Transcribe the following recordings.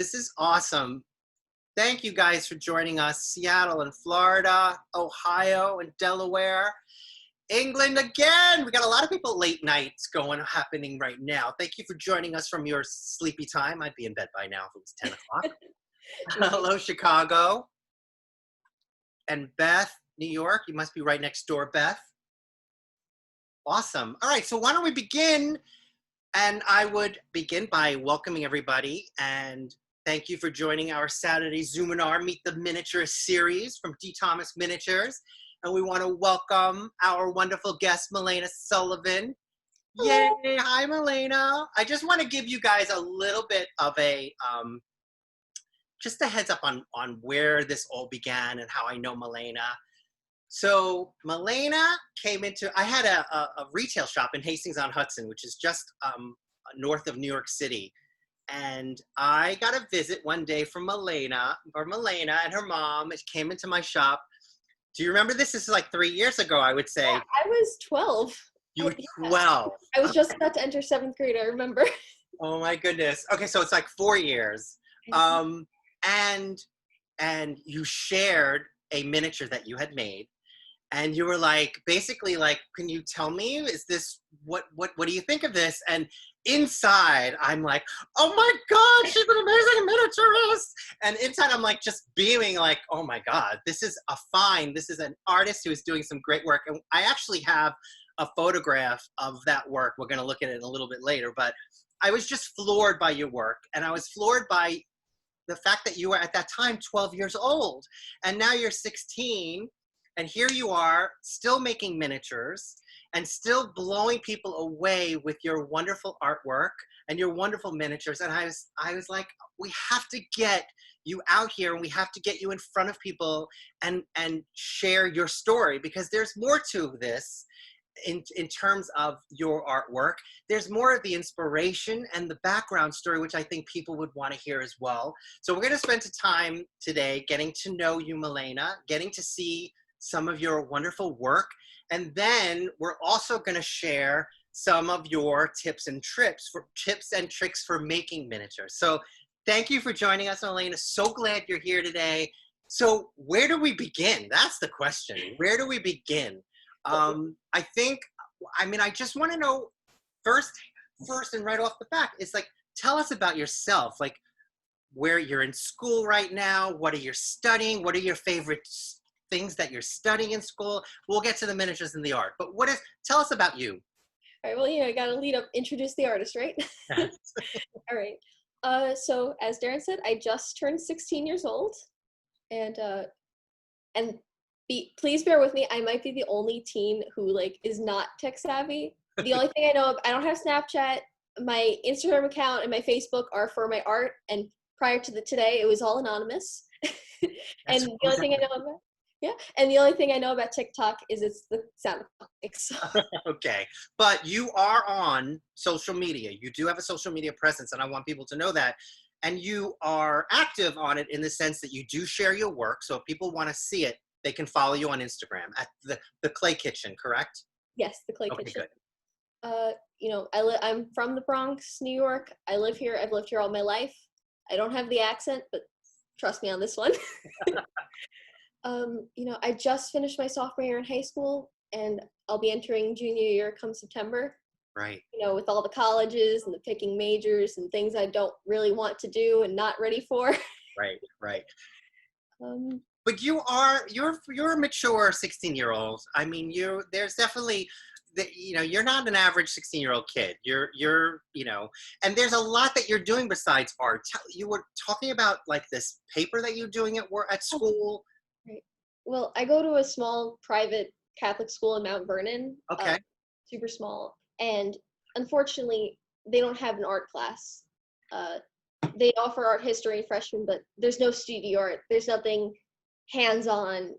This is awesome. Thank you guys for joining us. Seattle and Florida, Ohio and Delaware, England again. We got a lot of people late nights happening right now. Thank you for joining us from your sleepy time. I'd be in bed by now if it was 10 o'clock. Hello, Chicago. And Beth, New York. You must be right next door, Beth. Awesome. All right, so why don't we begin? And I would begin by welcoming everybody and thank you for joining our Saturday Zoominar Meet the Miniaturist series from D. Thomas Miniatures. And we want to welcome our wonderful guest, Malena Sullivan. Yay, hi Malena. I just want to give you guys a little bit of just a heads up on where this all began and how I know Malena. So Malena came into, I had a retail shop in Hastings-on-Hudson, which is just north of New York City. And I got a visit one day from Malena and her mom. It came into my shop. Do you remember this? This is like 3 years ago, I would say. Yeah, I was 12. You were 12. I was just about to enter 7th grade, I remember. Oh my goodness. Okay, so it's like 4 years. And you shared a miniature that you had made. And you were like, basically like, can you tell me, is this, what do you think of this? And inside, I'm like, oh my God, she's an amazing miniaturist. And inside, I'm like, just beaming like, oh my God, this is an artist who is doing some great work. And I actually have a photograph of that work. We're gonna look at it a little bit later, but I was just floored by your work. And I was floored by the fact that you were at that time 12 years old. And now you're 16. And here you are, still making miniatures and still blowing people away with your wonderful artwork and your wonderful miniatures. And I was like, we have to get you out here and we have to get you in front of people and share your story, because there's more to this in terms of your artwork. There's more of the inspiration and the background story, which I think people would want to hear as well. So we're going to spend some time today getting to know you, Malena, getting to see some of your wonderful work. And then we're also going to share some of your tips and tricks for making miniatures. So thank you for joining us, Malena. So glad you're here today. So where do we begin? That's the question. Where do we begin? I just want to know first and right off the bat, it's like, tell us about yourself. Like, where you're in school right now, what are you studying? What are your favorite things that you're studying in school? We'll get to the miniatures and the art, but tell us about you. All right, well, I gotta introduce the artist, right? Yes. All right. So as Darren said, I just turned 16 years old, and please bear with me. I might be the only teen who is not tech savvy. The only thing I know, I don't have Snapchat. My Instagram account and my Facebook are for my art, and prior to today, it was all anonymous. And the only thing I know about and the only thing I know about TikTok is it's the sound effects. Okay, but you are on social media. You do have a social media presence, and I want people to know that. And you are active on it in the sense that you do share your work. So if people want to see it, they can follow you on Instagram at the Clay Kitchen, correct? Yes, the Clay Kitchen. Good. I'm from the Bronx, New York. I live here. I've lived here all my life. I don't have the accent, but trust me on this one. I just finished my sophomore year in high school, and I'll be entering junior year come September. Right. With all the colleges and the picking majors and things I don't really want to do and not ready for. Right. But you're a mature 16-year-old. I mean, there's definitely you're not an average 16-year-old kid. You're and there's a lot that you're doing besides art. You were talking about this paper that you're doing at school. Right. Well, I go to a small private Catholic school in Mount Vernon. Okay. Super small. And unfortunately, they don't have an art class. They offer art history and freshman, but there's no studio art. There's nothing hands-on.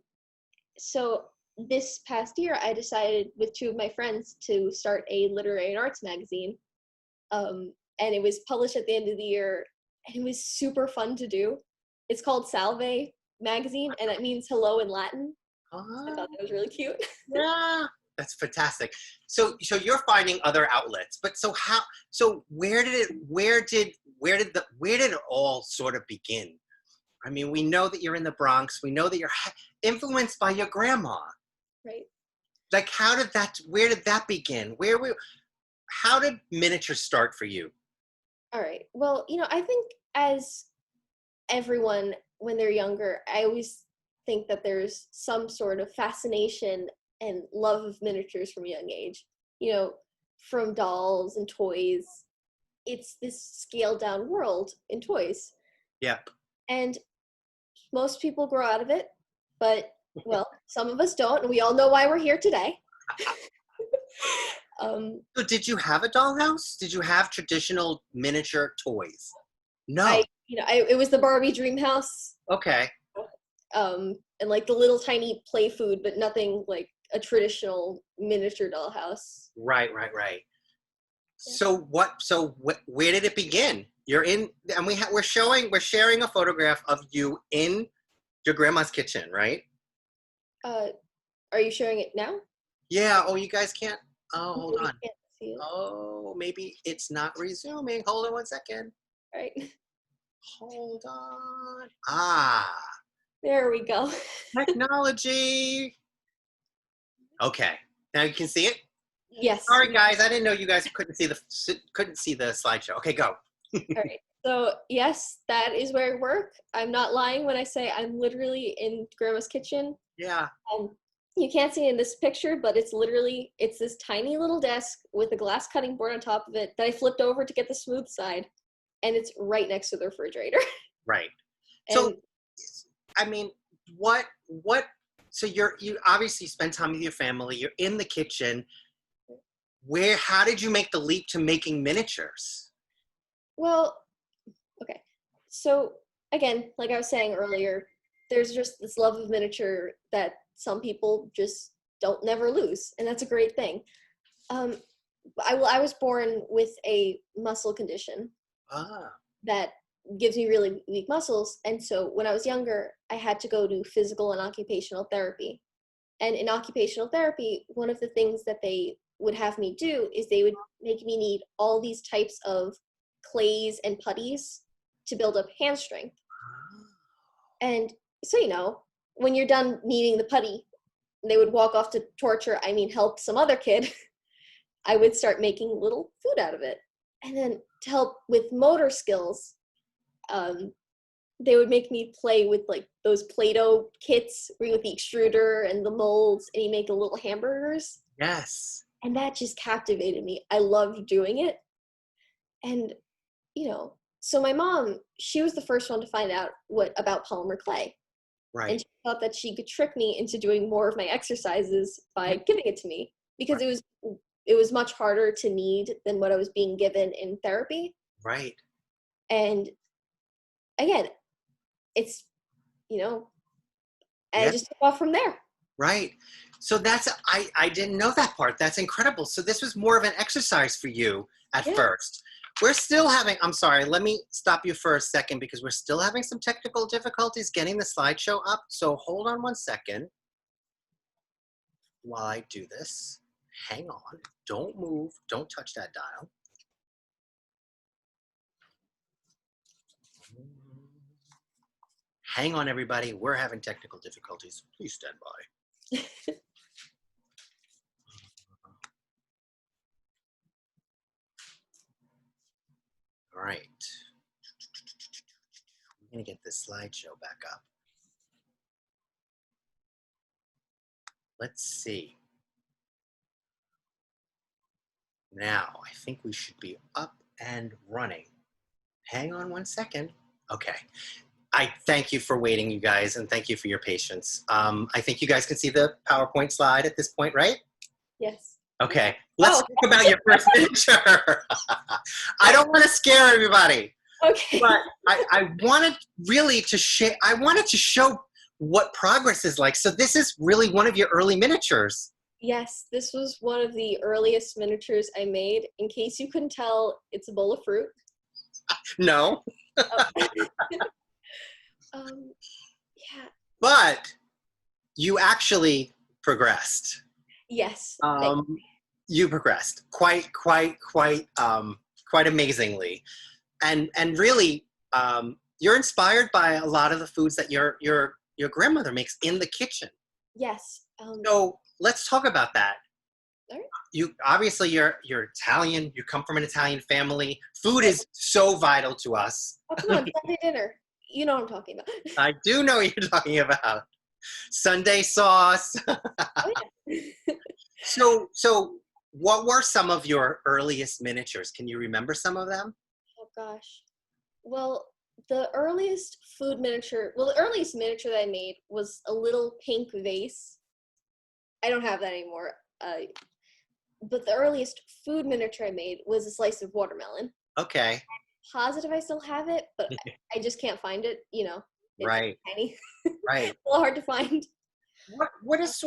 So this past year, I decided with 2 of my friends to start a literary and arts magazine. And it was published at the end of the year, and it was super fun to do. It's called Salve Magazine, and that means hello in Latin. I thought that was really cute. Yeah. That's fantastic. So you're finding other outlets, but where did it all sort of begin? I mean, we know that you're in the Bronx. We know that you're influenced by your grandma. Right. Like, where did that begin? How did miniature start for you? All right. Well, I think as everyone, when they're younger, I always think that there's some sort of fascination and love of miniatures from a young age. From dolls and toys. It's this scaled down world in toys. Yep. And most people grow out of it, but, well, some of us don't, and we all know why we're here today. So did you have a dollhouse? Did you have traditional miniature toys? No. It was the Barbie dream house. Okay. And like the little tiny play food, but nothing like a traditional miniature dollhouse. Right. Yeah. So where did it begin? You're in, and we're sharing a photograph of you in your grandma's kitchen, right? Are you showing it now? Yeah. Oh, you guys can't. Oh, hold on. Can't see it. Oh, maybe it's not resuming. Hold on one second. All right. Hold on. Ah. There we go. Technology. Okay. Now you can see it? Yes. Sorry, guys. I didn't know you guys couldn't see the slideshow. Okay, go. All right. So, yes, that is where I work. I'm not lying when I say I'm literally in Grandma's kitchen. Yeah. You can't see it in this picture, but it's this tiny little desk with a glass cutting board on top of it that I flipped over to get the smooth side, and it's right next to the refrigerator. Right. So, I mean, so you obviously spend time with your family. You're in the kitchen. How did you make the leap to making miniatures? Well, okay. So again, like I was saying earlier, there's just this love of miniature that some people just never lose, and that's a great thing. I was born with a muscle condition that gives me really weak muscles, and so when I was younger, I had to go to physical and occupational therapy. And in occupational therapy, one of the things that they would have me do is they would make me knead all these types of clays and putties to build up hand strength. And so, when you're done kneading the putty, they would walk off to help some other kid. I would start making little food out of it. And then to help with motor skills, they would make me play with like those Play-Doh kits with the extruder and the molds, and you make the little hamburgers. Yes. And that just captivated me. I loved doing it. And, so my mom, she was the first one to find out about polymer clay. Right. And she thought that she could trick me into doing more of my exercises by giving it to me, because it was much harder to knead than what I was being given in therapy. Right. And again, it's, I just took off from there. Right. So I didn't know that part. That's incredible. So this was more of an exercise for you at first. We're still I'm sorry, let me stop you for a second because we're still having some technical difficulties getting the slideshow up. So hold on one second while I do this. Hang on. Don't move. Don't touch that dial. Hang on, everybody. We're having technical difficulties. Please stand by. All right. I'm going to get this slideshow back up. Let's see. Now, I think we should be up and running. Hang on one second. Okay. I thank you for waiting, you guys, and thank you for your patience. I think you guys can see the PowerPoint slide at this point, right? Yes. Okay. Let's talk about your first miniature. I don't want to scare everybody. Okay. But I wanted really to share, I wanted to show what progress is like. So this is really one of your early miniatures. Yes, this was one of the earliest miniatures I made. In case you couldn't tell, it's a bowl of fruit. No. Yeah. But you actually progressed. Yes. You progressed quite amazingly, and really, you're inspired by a lot of the foods that your grandmother makes in the kitchen. Yes. So let's talk about that. All right. You obviously you're Italian. You come from an Italian family. Food is so vital to us. Oh, come on, Sunday dinner. You know what I'm talking about. I do know what you're talking about. Sunday sauce. Oh, yeah. So what were some of your earliest miniatures? Can you remember some of them? Oh, gosh. Well, the earliest miniature that I made was a little pink vase. I don't have that anymore. But the earliest food miniature I made was a slice of watermelon. Okay. Positive I still have it, but I just can't find it. It's Right. tiny. Right. A little hard to find. What is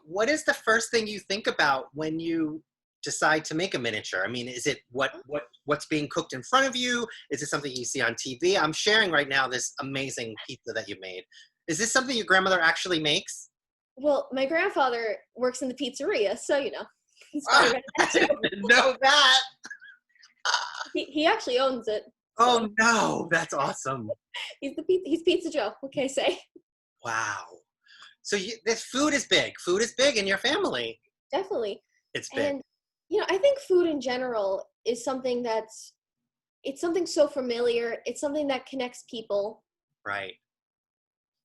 what is the first thing you think about when you decide to make a miniature? I mean, is it what's being cooked in front of you? Is it something you see on TV? I'm sharing right now this amazing pizza that you made. Is this something your grandmother actually makes? Well, my grandfather works in the pizzeria, so he's I probably right didn't know that. he actually owns it. So. Oh no, that's awesome. He's Pizza Joe. What can I say? Wow. So this food is big. Food is big in your family. Definitely. It's big. And I think food in general is something it's something so familiar. It's something that connects people. Right.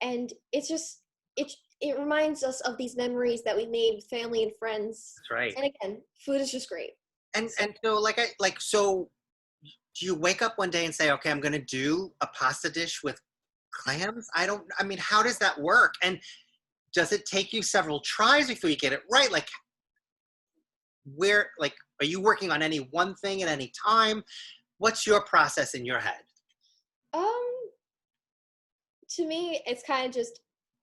And it's just it reminds us of these memories that we made with family and friends. That's right. And again, food is just great. And so do you wake up one day and say, okay, I'm going to do a pasta dish with clams? I mean, how does that work? And does it take you several tries before you get it right? Are you working on any one thing at any time? What's your process in your head? To me, it's kind of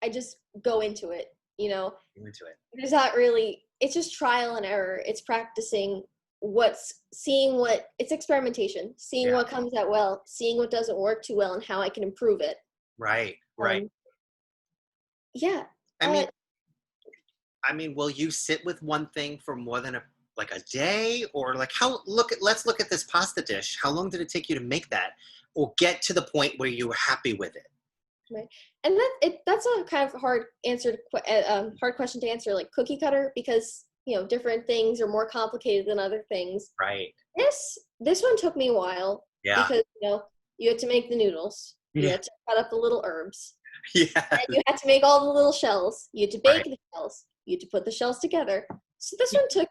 I just go into it, Go into it. There's not really, it's just trial and error. It's practicing it's experimentation, seeing what comes out well, seeing what doesn't work too well and how I can improve it. Right. Yeah. I mean, will you sit with one thing for more than a day, or let's look at this pasta dish. How long did it take you to make that, or get to the point where you were happy with it? Right. And that's a kind of hard question to answer, like cookie cutter, because different things are more complicated than other things. Right. This one took me a while. Yeah. Because you had to make the noodles. You had to cut up the little herbs. Yeah. And you had to make all the little shells. You had to bake the shells. You had to put the shells together. So this one took.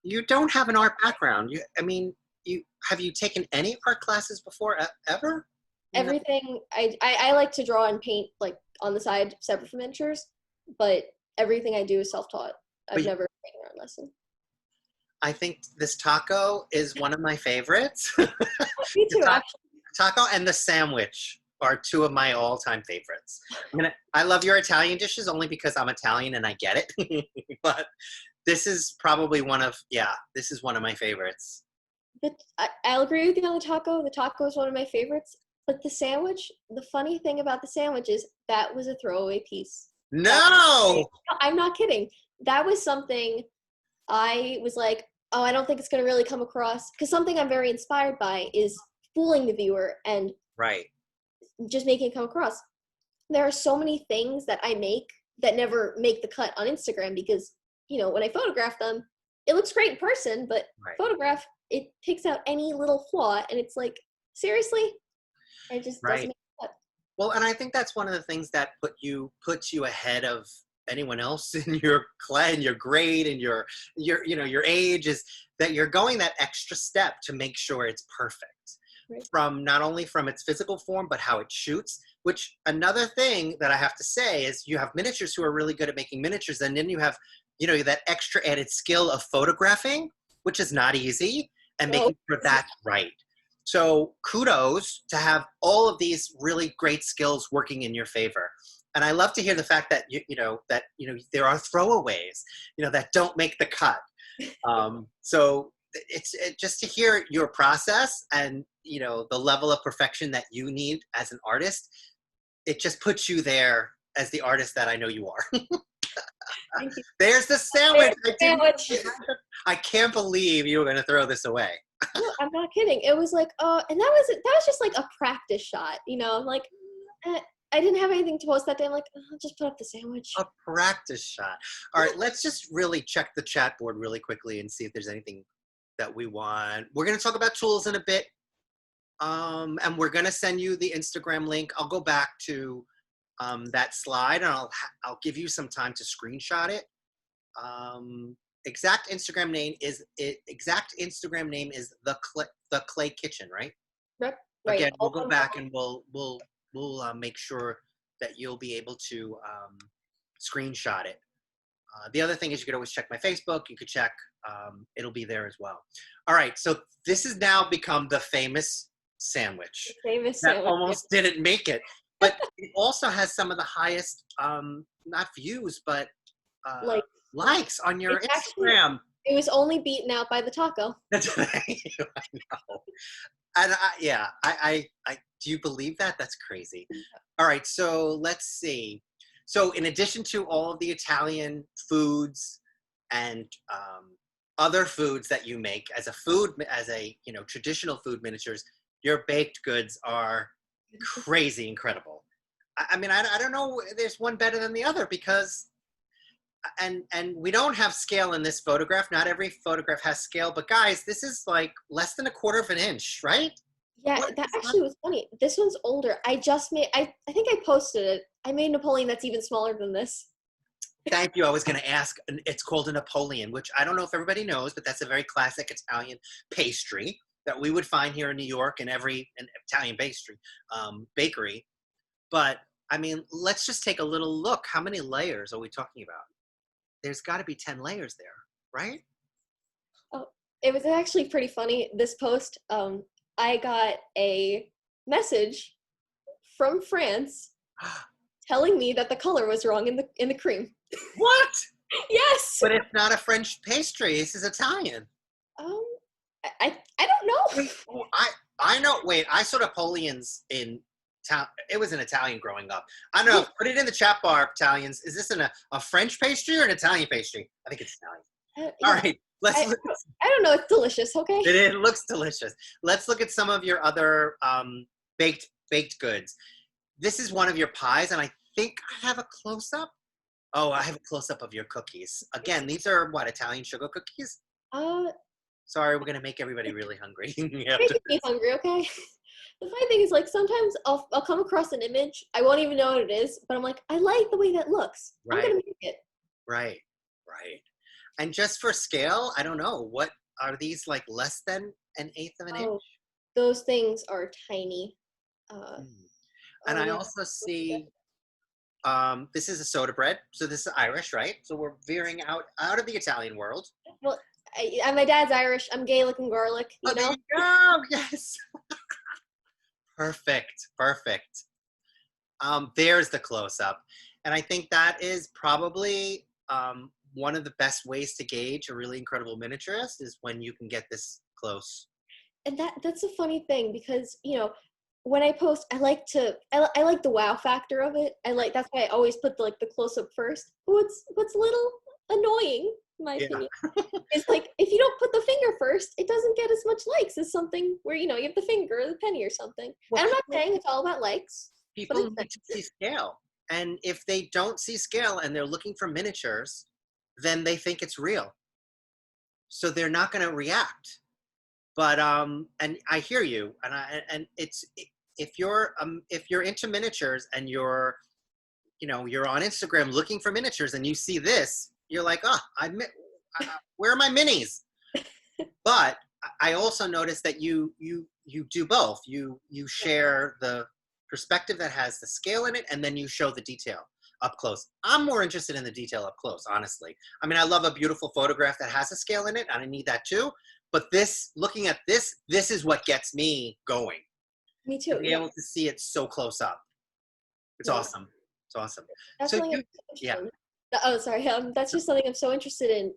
You don't have an art background. Have you taken any art classes before ever? Everything. I like to draw and paint on the side, separate from miniatures, but everything I do is self-taught. I've never taken an art lesson. I think this taco is one of my favorites. Me too, actually. Taco and the sandwich are two of my all-time favorites. I love your Italian dishes only because I'm Italian and I get it. But this is probably one of my favorites. I'll agree with you on the taco. The taco is one of my favorites. But the sandwich, the funny thing about the sandwich is that was a throwaway piece. No! I'm not kidding. That was something I was like, oh, I don't think it's going to really come across. Because something I'm very inspired by is fooling the viewer and just making it come across. There are so many things that I make that never make the cut on Instagram because, when I photograph them, it looks great in person, but photograph, it picks out any little flaw, and it's like, seriously? It just doesn't make the cut. Well, and I think that's one of the things that puts you ahead of anyone else in your your grade and your age, is that you're going that extra step to make sure it's perfect. From not only from its physical form, but how it shoots. Which another thing that I have to say is you have miniatures who are really good at making miniatures, and then you have that extra added skill of photographing, which is not easy, and making sure that's right. So kudos to have all of these really great skills working in your favor. And I love to hear the fact that there are throwaways that don't make the cut. So it's just to hear your process and the level of perfection that you need as an artist. It just puts you there as the artist that I know you are. Thank you. There's the sandwich. There's the sandwich. I can't believe you were going to throw this away. No, I'm not kidding. It was like, and that was just like a practice shot, you know. I'm like, I didn't have anything to post that day. I'm like, I'll just put up the sandwich. A practice shot. All right, let's just really check the chat board really quickly and see if there's anything that we want. We're going to talk about tools in a bit. And we're going to send you the Instagram link. I'll go back to that slide, and I'll give you some time to screenshot it. Exact Instagram name is the Clay Kitchen, right? Right. Again, we'll go back and we'll make sure that you'll be able to screenshot it. The other thing is you could always check my Facebook. You could check, it'll be there as well. All right, so this has now become the famous sandwich. That almost didn't make it. But it also has some of the highest, not views, but likes on your Instagram. It was only beaten out by the taco. That's right. I know. And I do you believe that? That's crazy. All right, so let's see. So in addition to all of the Italian foods and other foods that you make as a traditional food miniatures, your baked goods are crazy incredible. I mean, I don't know, there's one better than the other because, and we don't have scale in this photograph. Not every photograph has scale, but guys, this is like less than 1/4 of an inch, right? Yeah, that actually was funny. This one's older. I think I posted it. I made Napoleon that's even smaller than this. Thank you. I was going to ask, it's called a Napoleon, which I don't know if everybody knows, but that's a very classic Italian pastry that we would find here in New York in every Italian pastry bakery. But I mean, let's just take a little look. How many layers are we talking about? There's got to be 10 layers there, right? Oh, it was actually pretty funny. This post, I got a message from France telling me that the color was wrong in the cream. What? Yes. But it's not a French pastry. This is Italian. I don't know. I know. Wait, I saw Napoleons in town. It was an Italian growing up. I don't know. Put it in the chat bar, Italians. Is this a French pastry or an Italian pastry? I think it's Italian. All right. I don't know. It's delicious. Okay. It looks delicious. Let's look at some of your other baked goods. This is one of your pies, and I think I have a close-up. Oh, I have a close-up of your cookies. Again, these are what, Italian sugar cookies? Sorry, we're gonna make everybody really hungry. Making me hungry, okay? The funny thing is, like, sometimes I'll come across an image, I won't even know what it is, but I'm like, I like the way that looks. Right. I'm gonna make it. Right. And just for scale, I don't know, what are these, like less than 1/8 of an inch? Those things are tiny. And I also see, this is a soda bread, so this is Irish, right? So we're veering out of the Italian world. Well, my dad's Irish. I'm Gaelic and garlic. You know? There you go. Yes. Perfect. There's the close-up. And I think that is probably one of the best ways to gauge a really incredible miniaturist is when you can get this close. And that's a funny thing because, you know, when I post, I like the wow factor of it. That's why I always put the close-up first. What's a little annoying, in my opinion, is like if you don't put the finger first, it doesn't get as much likes as something where, you know, you have the finger or the penny or something. Well, and I'm not saying it's all about likes. People need to see scale. And if they don't see scale and they're looking for miniatures, then they think it's real. So they're not going to react. But and I hear you, and it's if you're into miniatures and you're on Instagram looking for miniatures and you see this, you're like, where are my minis? But I also noticed that you do both. You share the perspective that has the scale in it, and then you show the detail up close. I'm more interested in the detail up close, honestly. I mean, I love a beautiful photograph that has a scale in it, and I need that too. But looking at this is what gets me going. Me too. To be able to see it so close up. It's awesome. It's awesome. That's sorry. That's just something I'm so interested in.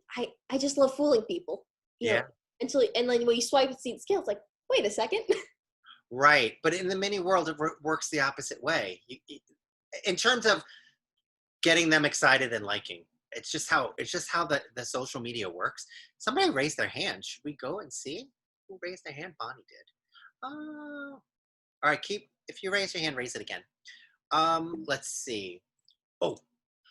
I just love fooling people. You know, and then when you swipe and see the scale, it's like, wait a second. Right. But in the mini world, it works the opposite way. In terms of getting them excited and liking. it's just how the social media works. Somebody raised their hand. Should we go and see who raised their hand? Bonnie did. All right, if you raise your hand, raise it again. Let's see. Oh,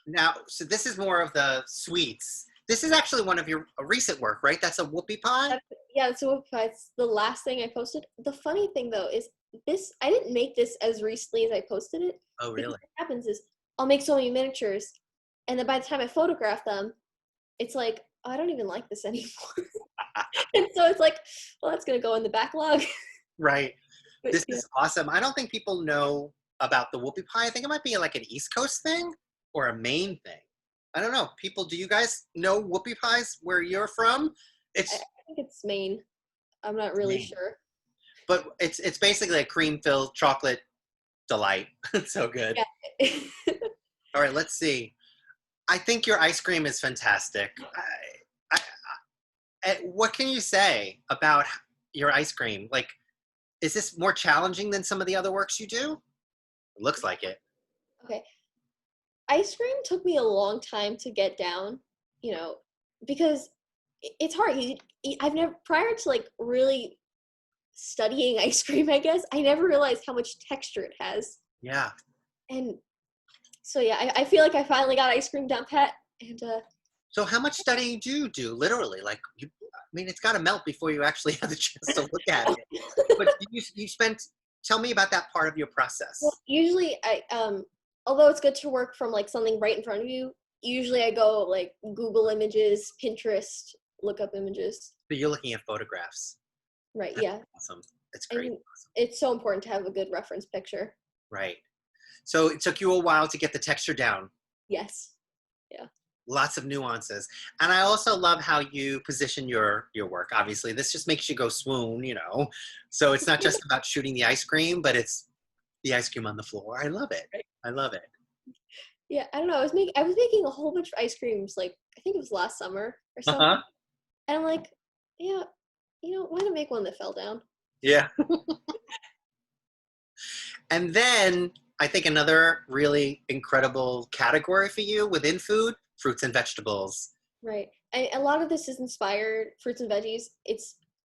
now, so this is more of the sweets. This is actually one of your recent work, right? That's a whoopie pie? Yeah, it's a Whoopie Pie. It's the last thing I posted. The funny thing though is this, I didn't make this as recently as I posted it. Oh, Because really? what happens is I'll make so many miniatures, and then by the time I photograph them, it's like, oh, I don't even like this anymore. And so it's like, well, that's gonna go in the backlog. Right. But This yeah. is awesome. I don't think people know about the whoopie pie. I think it might be like an East Coast thing or a Maine thing. I don't know. People, do you guys know whoopie pies where you're from? I It's think it's Maine. I'm not really Maine. sure. But it's basically a cream-filled chocolate delight. It's so good. Yeah. All right, let's see. I think your ice cream is fantastic. What can you say about your ice cream? Like, is this more challenging than some of the other works you do? It looks like it. Okay. Ice cream took me a long time to get down, because it's hard. I've never, prior to like really studying ice cream, I guess, I never realized how much texture it has. Yeah. And so, yeah, I feel like I finally got ice cream down pat. And So how much studying do you do, literally? Like, it's got to melt before you actually have the chance to look at it. But you spent, tell me about that part of your well, process. usually although it's good to work from like something right in front of you, usually I go like Google images, Pinterest, look up images. So you're looking at photographs. Right, That's yeah. awesome. It's I great. mean, it's so important to have a good reference picture. Right. So it took you a while to get the texture down. Yes. Yeah. Lots of nuances. And I also love how you position your work. Obviously, this just makes you go swoon, So it's not just about shooting the ice cream, but it's the ice cream on the floor. I love it. I love it. Yeah, I don't know. I was making a whole bunch of ice creams, like I think it was last summer or something. Uh-huh. And I'm like, yeah, why not make one that fell down? Yeah. And then I think another really incredible category for you within food, fruits and vegetables. Right. And a lot of this is inspired, fruits and veggies.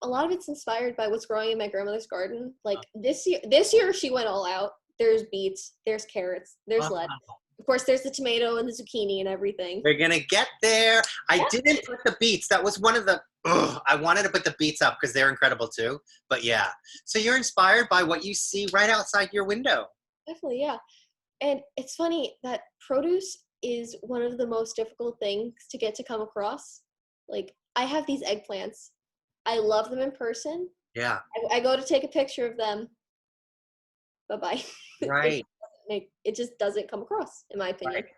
A lot of it's inspired by what's growing in my grandmother's garden. Like this year she went all out. There's beets, there's carrots, there's lettuce. Of course, there's the tomato and the zucchini and everything. We're gonna get there. I Yeah. didn't put the beets. That was one of the. I wanted to put the beets up because they're incredible too. But yeah, so you're inspired by what you see right outside your window. Definitely, yeah. And it's funny that produce is one of the most difficult things to get to come across. Like, I have these eggplants. I love them in person. Yeah. I go to take a picture of them. Bye-bye. Right. It just doesn't come across, in my opinion. Right.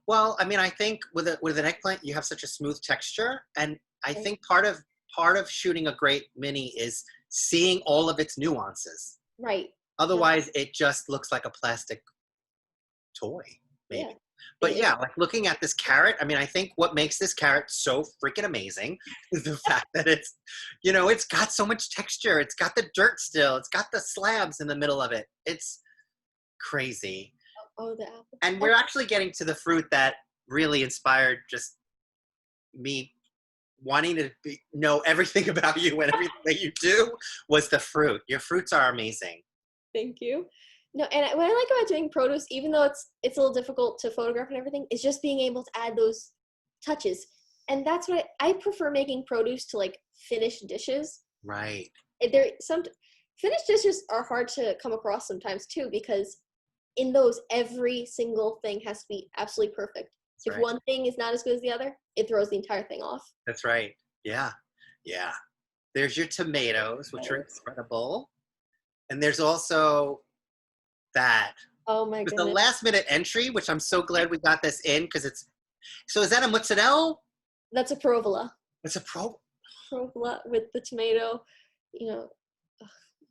Well, I think with an eggplant, you have such a smooth texture, and I think part of shooting a great mini is seeing all of its nuances. Right. Otherwise, it just looks like a plastic toy, maybe. Yeah. But yeah, like looking at this carrot, I think what makes this carrot so freaking amazing is the fact that it's got so much texture. It's got the dirt still. It's got the slabs in the middle of it. It's crazy. Oh, the apple. And we're actually getting to the fruit that really inspired just me wanting to know everything about you and everything that you do was the fruit. Your fruits are amazing. Thank you. No, and what I like about doing produce, even though it's a little difficult to photograph and everything, is just being able to add those touches. And that's what I prefer, making produce to like finished dishes. Right. Finished dishes are hard to come across sometimes too, because in those every single thing has to be absolutely perfect. That's if one thing is not as good as the other, it throws the entire thing off. That's right. Yeah. Yeah. There's your tomatoes, which are incredible. And there's also that. Oh my It's goodness. the last minute entry, which I'm so glad we got this in because so is that a mozzarella? That's a provola. It's a Provola with the tomato,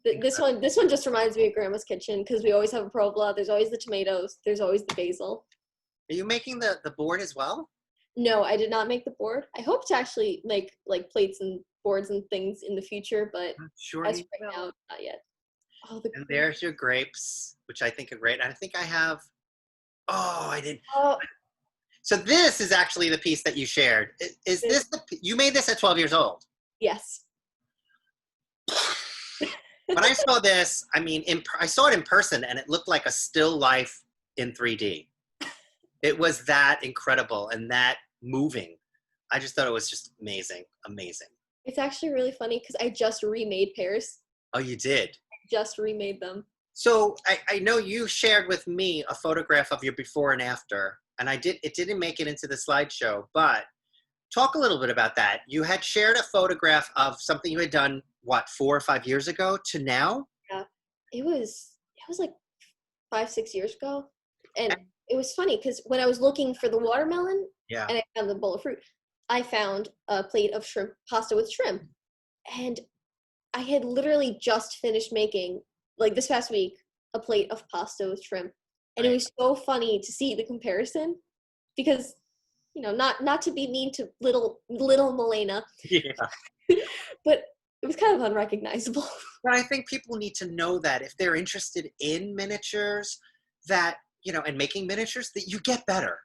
This one just reminds me of Grandma's kitchen because we always have a provola. There's always the tomatoes. There's always the basil. Are you making the board as well? No, I did not make the board. I hope to actually make like plates and boards and things in the future, but Sure. as right now, not yet. Oh, and there's your grapes, which I think are great. And I think I have. Oh, I did. Oh. So this is actually the piece that you shared. Is this you made this at 12 years old? Yes. When I saw this, I mean, I saw it in person, and it looked like a still life in 3D. It was that incredible and that moving. I just thought it was just amazing, amazing. It's actually really funny because I just remade pears. Oh, you did? Just remade them. So I know you shared with me a photograph of your before and after, and it didn't make it into the slideshow, but talk a little bit about that. You had shared a photograph of something you had done, what, 4 or 5 years ago to now? Yeah. It was like 5-6 years ago. And it was funny because when I was looking for the watermelon Yeah. and I found the bowl of fruit, I found a plate of shrimp pasta with shrimp. And I had literally just finished making, like this past week, a plate of pasta with shrimp. And Right. it was so funny to see the comparison because, you know, not to be mean to little Milena, Yeah. but it was kind of unrecognizable. But I think people need to know that if they're interested in miniatures, that, you know, and making miniatures, that you get better.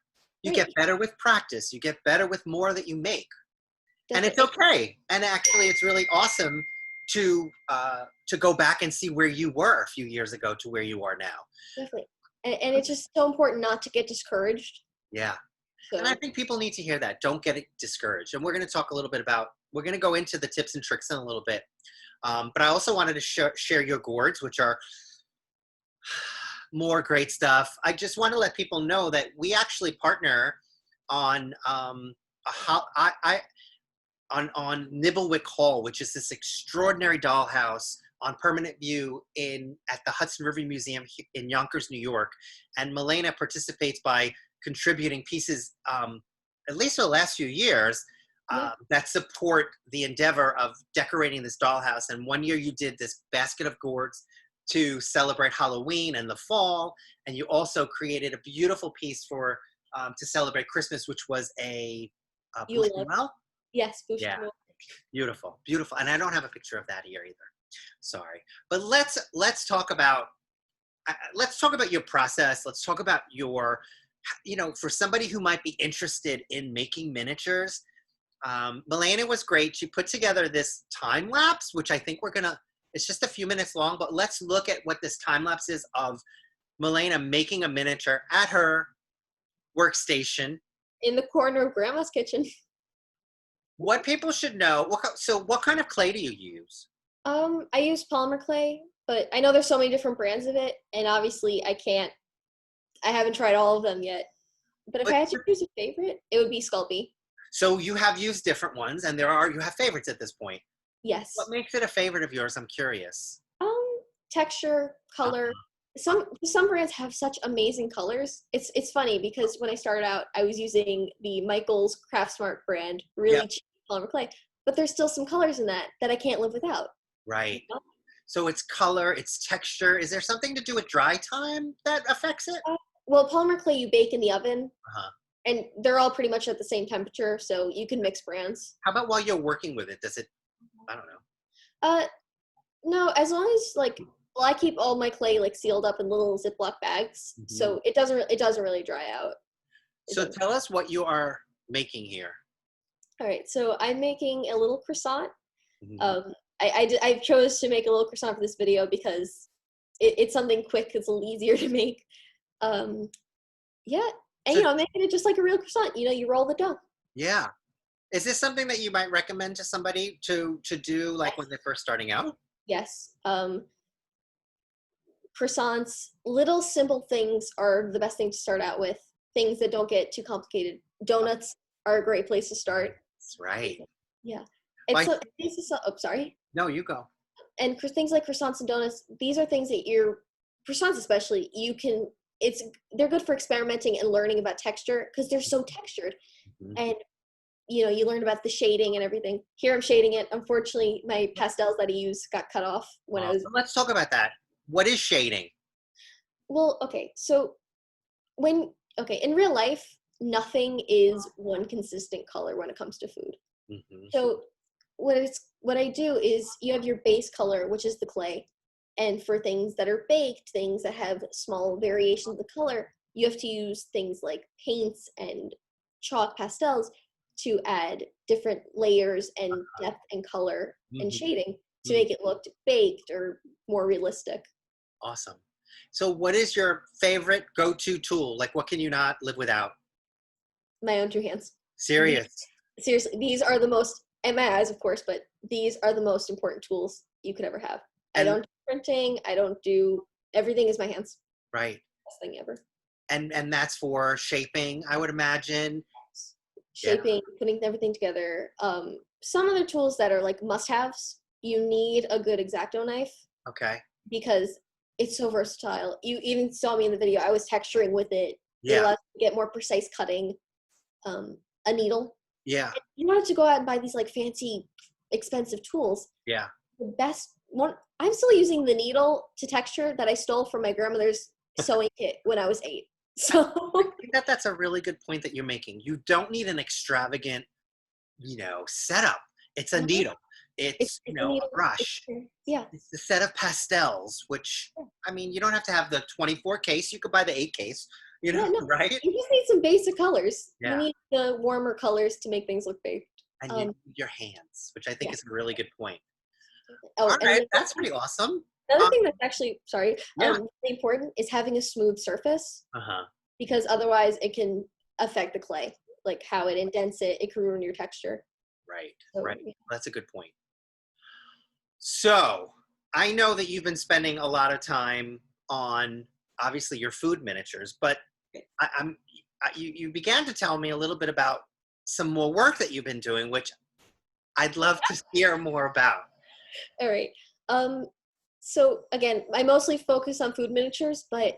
You get better with practice. You get better with more that you make. And it's okay. And actually, it's really awesome to go back and see where you were a few years ago to where you are now. Definitely. And it's just so important not to get discouraged. Yeah. So. And I think people need to hear that. Don't get discouraged. And we're going to talk a little bit about, we're going to go into the tips and tricks in a little bit. But I also wanted to share your gourds, which are more great stuff. I just want to let people know that we actually partner on on Nibblewick Hall, which is this extraordinary dollhouse on Permanent View at the Hudson River Museum in Yonkers, New York. And Milena participates by contributing pieces, at least for the last few years, that support the endeavor of decorating this dollhouse. And one year you did this basket of gourds to celebrate Halloween and the fall. And you also created a beautiful piece for to celebrate Christmas, which was a Bushel. Yes, Bushel. Yeah, beautiful, beautiful. And I don't have a picture of that here either. Sorry, but let's talk about your process. Let's talk about your, you know, for somebody who might be interested in making miniatures. Milena was great. She put together this time lapse, which I think it's just a few minutes long, but let's look at what this time lapse is of Milena making a miniature at her workstation. In the corner of Grandma's kitchen. What people should know, what kind of clay do you use? I use polymer clay, but I know there's so many different brands of it, and obviously I haven't tried all of them yet. But if I had to choose a favorite, it would be Sculpey. So you have used different ones, and you have favorites at this point. Yes. What makes it a favorite of yours? I'm curious. Texture, color. Some brands have such amazing colors. It's funny because when I started out, I was using the Michaels Craft Smart brand, really cheap polymer clay, but there's still some colors in that I can't live without. Right. You know? So it's color, it's texture. Is there something to do with dry time that affects it? Well, polymer clay you bake in the oven, and they're all pretty much at the same temperature, so you can mix brands. How about while you're working with it? Does it? I don't know. No, as long as I keep all my clay sealed up in little Ziploc bags, so it doesn't really dry out. So tell us what you are making here. All right, so I'm making a little croissant. I chose to make a little croissant for this video because it's something quick. It's a little easier to make. And I'm making it just like a real croissant. You know, you roll the dough. Yeah. Is this something that you might recommend to somebody to do when they're first starting out? Yes. Croissants, little simple things are the best thing to start out with. Things that don't get too complicated. Donuts are a great place to start. That's right. Yeah. And sorry. No, you go. And things like croissants and donuts, these are things that croissants especially, they're good for experimenting and learning about texture because they're so textured. And you learn about the shading and everything. Here I'm shading it. Unfortunately, my pastels that I used got cut off when I was. Let's talk about that. What is shading? Well, okay. So in real life, nothing is one consistent color when it comes to food. So what I do is you have your base color, which is the clay. And for things that are baked, things that have small variations of color, you have to use things like paints and chalk pastels to add different layers and depth and color and Mhm. shading to Mhm. make it look baked or more realistic. Awesome. So what is your favorite go-to tool? Like what can you not live without? My own two hands. Serious. Seriously, these are the most, and my eyes, of course, but these are the most important tools you could ever have. I And don't do printing. I don't do, everything is my hands. right. Best thing ever. And that's for shaping, I would imagine. Yeah. Shaping, putting everything together. Some other tools that are like must-haves, you need a good X-Acto knife Okay. because it's so versatile. You even saw me in the video. I was texturing with it. It Yeah. allows you to get more precise cutting. A needle. Yeah. You wanted to go out and buy these like fancy, expensive tools. Yeah. The best one, I'm still using the needle to texture that I stole from my grandmother's sewing kit when I was 8. So I think that that's a really good point that you're making. You don't need an extravagant, setup. It's a needle. It's, it's a a needle. brush. Yeah. It's a set of pastels, which, I mean, you don't have to have the 24 case. You could buy the 8 case, Yeah, no. right? You just need some basic colors. You Yeah. need the warmer colors to make things look baked. And you need your hands, which I think Yeah. is a really good point. Oh, All and right. That's pretty awesome. another thing that's actually, sorry, Yeah. really important is having a smooth surface Uh-huh. because otherwise it can affect the clay, like how it indents it. It can ruin your texture. Right. So, Right. yeah. That's a good point. So I know that you've been spending a lot of time on obviously your food miniatures, but you began to tell me a little bit about some more work that you've been doing, which I'd love to hear more about. All right. Um, so again, I mostly focus on food miniatures, but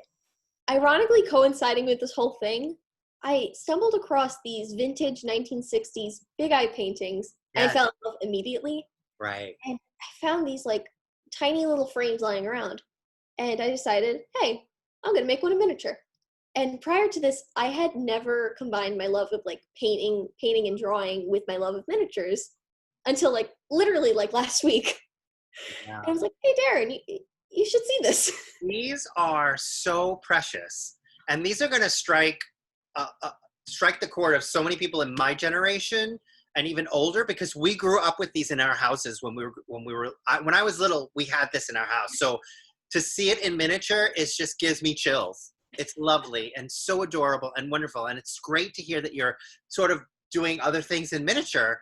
ironically coinciding with this whole thing, I stumbled across these vintage 1960s big eye paintings and I Yes. fell in love immediately. Right. And I found these like tiny little frames lying around. And I decided, hey, I'm gonna make one in miniature. And prior to this, I had never combined my love of like painting and drawing with my love of miniatures until like literally like last week. Yeah. And I was like, hey, Darren, you should see this. These are so precious, and these are going to strike the chord of so many people in my generation and even older, because we grew up with these in our houses when I was little. We had this in our house, so to see it in miniature, it just gives me chills. It's lovely and so adorable and wonderful, and it's great to hear that you're sort of doing other things in miniature.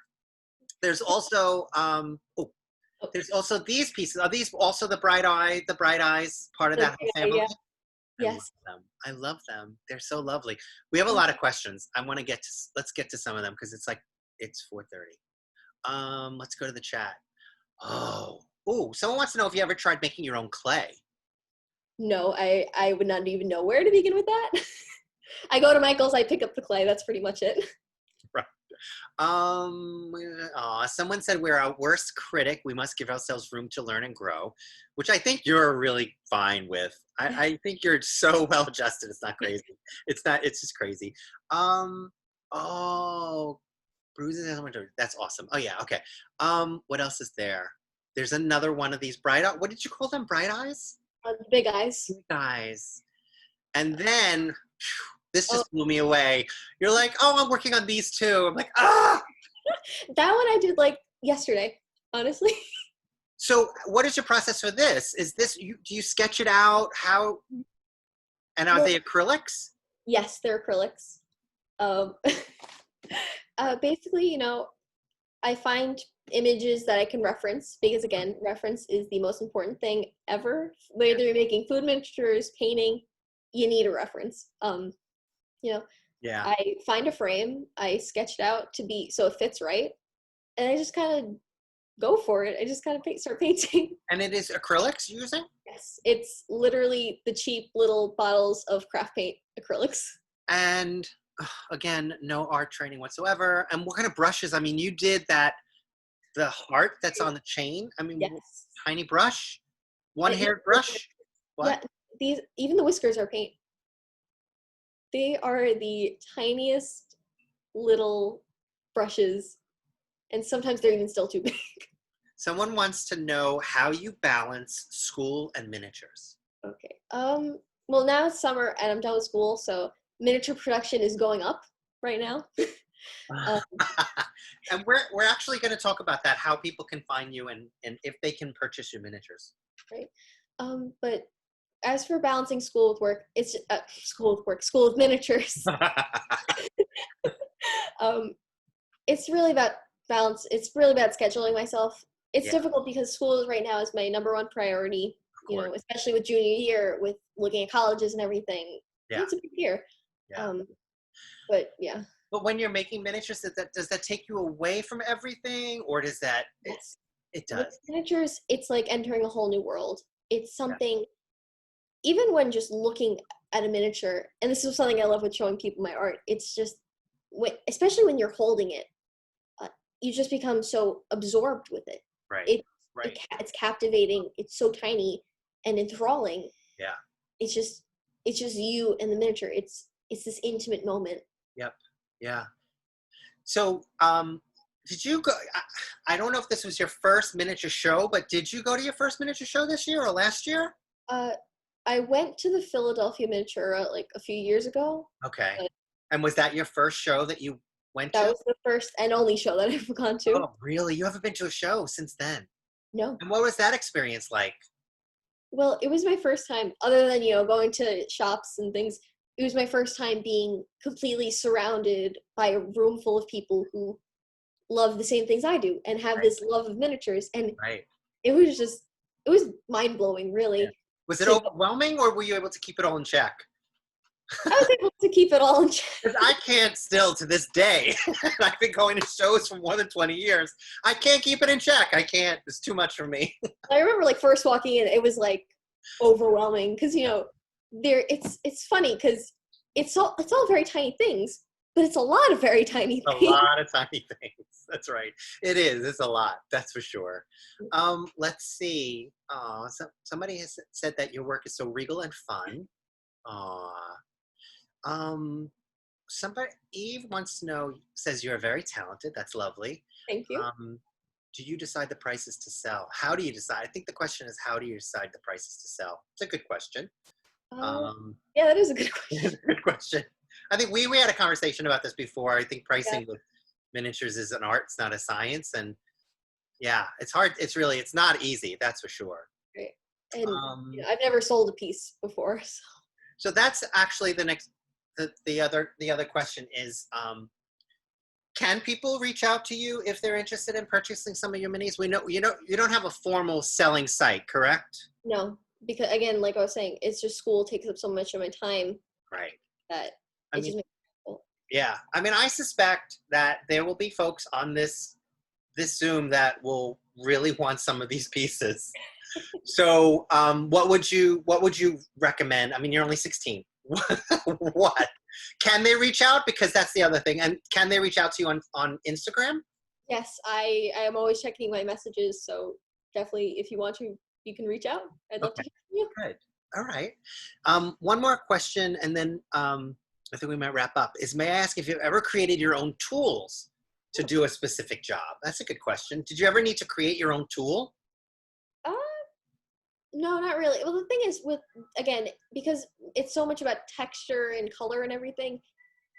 There's also there's also these pieces. Are these also the bright eyes part of that whole family? Yeah, I love yes. them. I love them. They're so lovely. We have a lot of questions. I want to let's get to some of them because it's 4:30. Let's go to the chat. Someone wants to know if you ever tried making your own clay. No, I would not even know where to begin with that. I go to Michael's, I pick up the clay. That's pretty much it. Right. Someone said we're our worst critic. We must give ourselves room to learn and grow, which I think you're really fine with. I think you're so well adjusted. It's not crazy. It's just crazy. Oh, bruises. That's awesome. Oh yeah. Okay. What else is there? There's another one of these what did you call them? Bright eyes? Big eyes. Big eyes. And then this Oh, just blew me away. You're like, oh, I'm working on these too. I'm like, ah. that one I did like yesterday, honestly. So what is your process for this? Is this, do you sketch it out? How, and are Well, they acrylics? yes, they're acrylics. Um, basically, I find images that I can reference because again, reference is the most important thing ever. Whether you're making food miniatures, painting, you need a reference. Yeah. I find a frame, I sketch it out to be so it fits right, and I just kind of go for it. I just kind of start painting. And it is acrylics using? Yes, it's literally the cheap little bottles of craft paint acrylics. And again, no art training whatsoever. And what kind of brushes? I mean, you did the heart that's on the chain. I mean, Yes. tiny brush, one-haired brush. What? Yeah, even the whiskers are paint. They are the tiniest little brushes, and sometimes they're even still too big. Someone wants to know how you balance school and miniatures. Okay. Well, now it's summer and I'm done with school, so miniature production is going up. right now. Um, And we're actually going to talk about that, how people can find you and if they can purchase your miniatures. right. But as for balancing school with work, it's school with miniatures. Um, it's really about balance. It's really about scheduling myself. It's Yeah, difficult because school right now is my number one priority, of course. especially with junior year, with looking at colleges and everything. Yeah, It's a big year. yeah. But yeah, But when you're making miniatures, does that take you away from everything, or does that yes. it With does? miniatures, it's like entering a whole new world. It's Yeah, something, even when just looking at a miniature, and this is something I love with showing people my art, it's just, especially when you're holding it, uh, you just become so absorbed with it. right, It, right. it's captivating. It's so tiny and enthralling. Yeah, It's just you and the miniature. It's this intimate moment. yep, yeah. So, did you go? I don't know if this was your first miniature show, but did you go to your first miniature show this year or last year? Uh, I went to the Philadelphia Miniatura like a few years ago. Okay. But And was that your first show that you went that to? was the first and only show that I've gone to. Oh, really? You haven't been to a show since then? No. And what was that experience like? Well, it was my first time, other than, going to shops and things, it was my first time being completely surrounded by a room full of people who love the same things I do and have Right, this love of miniatures. And right. it was mind blowing, Yeah. really. Was it To, overwhelming, or were you able to keep it all in check? I was able to keep it all in check. Because I can't still to this day. I've been going to shows for more than 20 years. I can't keep it in check. I can't. It's too much for me. I remember like first walking in, it was like overwhelming because it's funny because it's all very tiny things, but it's a lot of very tiny A things. lot of tiny things. That's right. It is. It's a lot. That's for sure. Let's see. Somebody has said that your work is so regal and fun. Aw. Um, Eve wants to know, says you're very talented. That's lovely. Thank you. Do you decide the prices to sell? How do you decide? I think the question is, how do you decide the prices to sell? It's a good question. Um, Yeah, that is a good question. it's a good question. I think we had a conversation about this before. I think pricing Yeah. with miniatures is an art, it's not a science. And yeah, it's hard. It's not easy. That's for sure. Right. And Um, I've never sold a piece before, so so that's actually the other question is, can people reach out to you if they're interested in purchasing some of your minis? We know you don't have a formal selling site, correct? no, because again, like I was saying, it's just school takes up so much of my time Right. that I it just mean, makes it difficult. yeah. I mean, I suspect that there will be folks on this Zoom that will really want some of these pieces. So, what would you recommend? I mean, you're only 16. What? Can they reach out? Because that's the other thing. And can they reach out to you on Instagram? Yes, I am always checking my messages, so definitely if you want to, you can reach out. I'd love to Okay, hear from you. good. All right. One more question, and then I think we might wrap up. May I ask if you've ever created your own tools to do a specific job? That's a good question. Did you ever need to create your own tool? Uh, no, not really. Well, the thing is again, because it's so much about texture and color and everything,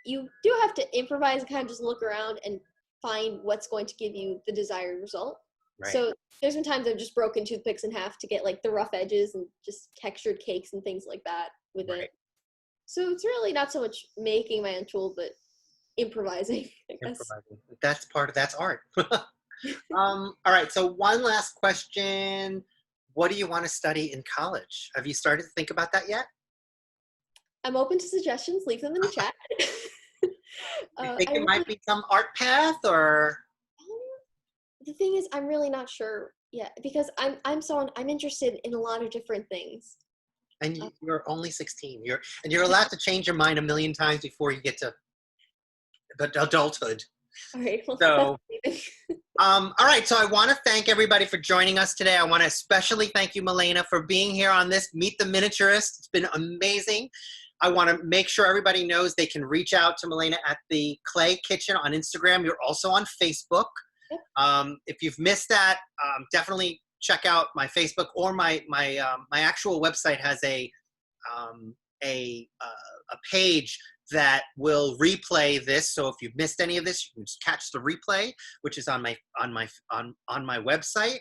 you do have to improvise and kind of just look around and find what's going to give you the desired result. Right. So there's been times I've just broken toothpicks in half to get like the rough edges and just textured cakes and things like that with Right. it. So it's really not so much making my own tool, but improvising, I guess. Improvising. That's art. All right. So one last question. What do you want to study in college? Have you started to think about that yet? I'm open to suggestions. Leave them in the chat. You think it might be some art path, or? The thing is, I'm really not sure yet because I'm interested in a lot of different things. And you're only 16. You're allowed to change your mind a million times before you get to adulthood. All right. Well, So, all right. So I want to thank everybody for joining us today. I want to especially thank you, Milena, for being here on this Meet the Miniaturist. It's been amazing. I want to make sure everybody knows they can reach out to Milena at the Clay Kitchen on Instagram. You're also on Facebook. If you've missed that, definitely check out my Facebook, or my actual website has a page that will replay this. So if you've missed any of this, you can just catch the replay, which is on my website.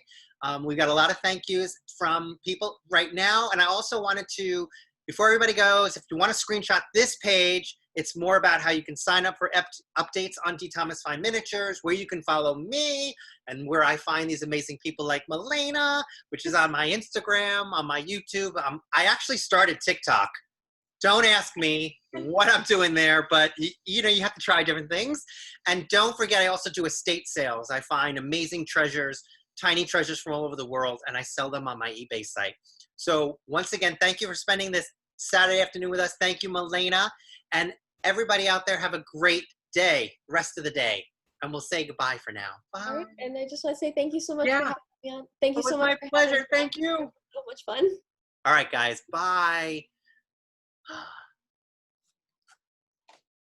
We've got a lot of thank yous from people right now. And I also wanted to, before everybody goes, if you want to screenshot this page, it's more about how you can sign up for updates on D. Thomas Fine Miniatures, where you can follow me, and where I find these amazing people like Malena, which is on my Instagram, on my YouTube. I actually started TikTok. Don't ask me what I'm doing there, but you know, you have to try different things. And don't forget, I also do estate sales. I find amazing treasures, tiny treasures from all over the world, and I sell them on my eBay site. So once again, thank you for spending this Saturday afternoon with us. Thank you, Malena. And everybody out there, have a great day, rest of the day. And we'll say goodbye for now. Bye. All right, and I just want to say thank you so much for having me on. Thank you so much. It was my pleasure. Thank you. So much fun. All right, guys. Bye.